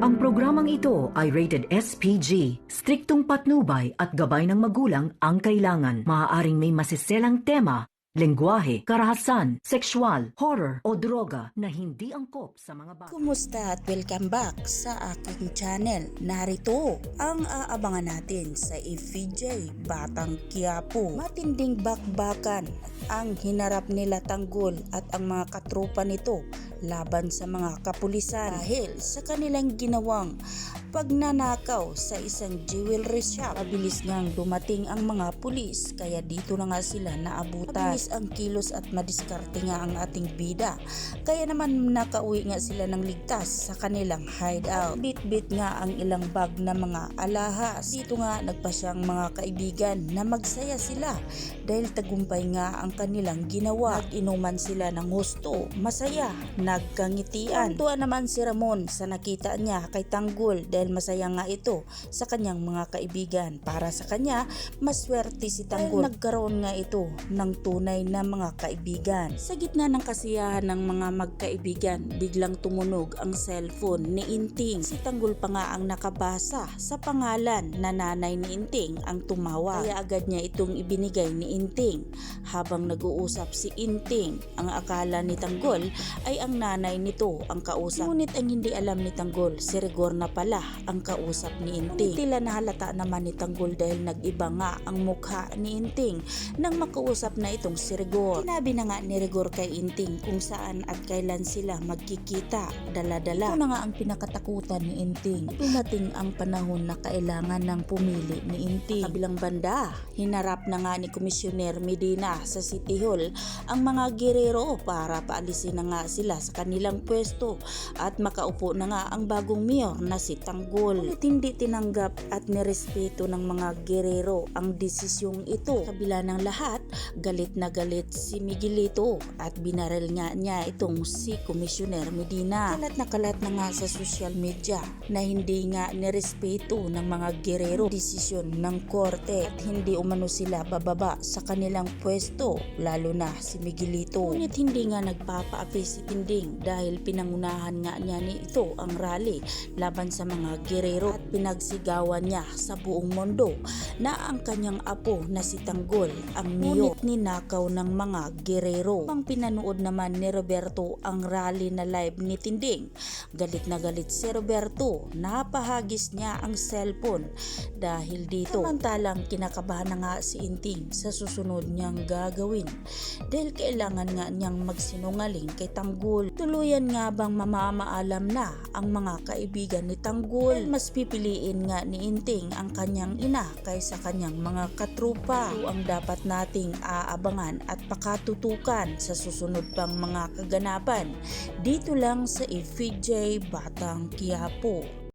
Ang programang ito ay rated SPG. Striktong patnubay at gabay ng magulang ang kailangan. Maaaring may masiselang tema, lengguwahe, karahasan, sexual, horror o droga na hindi angkop sa mga bata. Kumusta at welcome back sa aking channel. Narito ang aabangan natin sa FVJ Batang Quiapo. Matinding bakbakan ang hinarap nila Tanggol at ang mga katropa nito laban sa mga kapulisan dahil sa kanilang ginawang pagnanakaw sa isang jewelry shop. Mabilis ngang dumating ang mga pulis kaya dito na nga sila naabutan. Mabilis ang kilos at madiskarte nga ang ating bida kaya naman nakauwi nga sila ng ligtas sa kanilang hideout. Bit-bit nga ang ilang bag na mga alahas. Dito nga nagpasyang mga kaibigan na magsaya sila dahil tagumpay nga ang kanilang ginawa. Nag-inuman sila ng husto, masaya, nagkangitian. Tuwa naman si Ramon sa nakita niya kay Tanggol dahil masaya nga ito sa kanyang mga kaibigan. Para sa kanya, maswerte si Tanggol. Nagkaroon nga ito ng tunay na mga kaibigan. Sa gitna ng kasiyahan ng mga magkaibigan, biglang tumunog ang cellphone ni Inting. Si Tanggol pa nga ang nakabasa sa pangalan na nanay ni Inting ang tumawag. Kaya agad niya itong ibinigay ni Inting. Habang nag-uusap si Inting, ang akala ni Tanggol ay ang nanay nito ang kausap. Ngunit ang hindi alam ni Tanggol, si Rigor na pala ang kausap ni Inting. Tila nahalata naman ni Tanggol dahil nag-iba nga ang mukha ni Inting nang makausap na itong si Rigor. Sinabi na nga ni Rigor kay Inting kung saan at kailan sila magkikita, dala-dala. Ito na nga ang pinakatakutan ni Inting. Dumating ang panahon na kailangan ng pumili ni Inting. Sa kabilang banda, hinarap na nga ni Komisyoner Medina sa City Hall ang mga gerero para paalisin na nga sila sa kanilang pwesto at makaupo na nga ang bagong mayor na si Tanggol. Ngunit hindi tinanggap at nirespeto ng mga gerero ang desisyong ito. Kabila ng lahat, galit na galit si Miguelito at binaril nga niya itong si Komisyoner Medina. Kalat na nga sa social media na hindi nga nirespeto ng mga gerero desisyon ng korte at hindi umano sila bababa sa kanilang pwesto, lalo na si Miguelito. Ngunit hindi nga nagpapaapi si Pinding dahil pinangunahan nga niya ni ito ang rally laban sa mga gerero at pinagsigawan niya sa buong mundo na ang kanyang apo na si Tanggol ang mayor. Ngunit ninakaw ng mga gerero. Pang pinanood naman ni Roberto ang rally na live ni Tinding. Galit na galit si Roberto, napahagis niya ang cellphone dahil dito. Samantalang kinakabahan na nga si Inting sa susunod niyang gagawin dahil kailangan nga niyang magsinungaling kay Tanggol. Tuluyan nga bang mamamaalam na ang mga kaibigan ni Tanggol? Mas pipiliin nga ni Inting ang kanyang ina kaysa kanyang mga katrupa. Ito ang dapat nating aabangan at pakatutukan sa susunod pang mga kaganapan dito lang sa FVJ Batang Quiapo.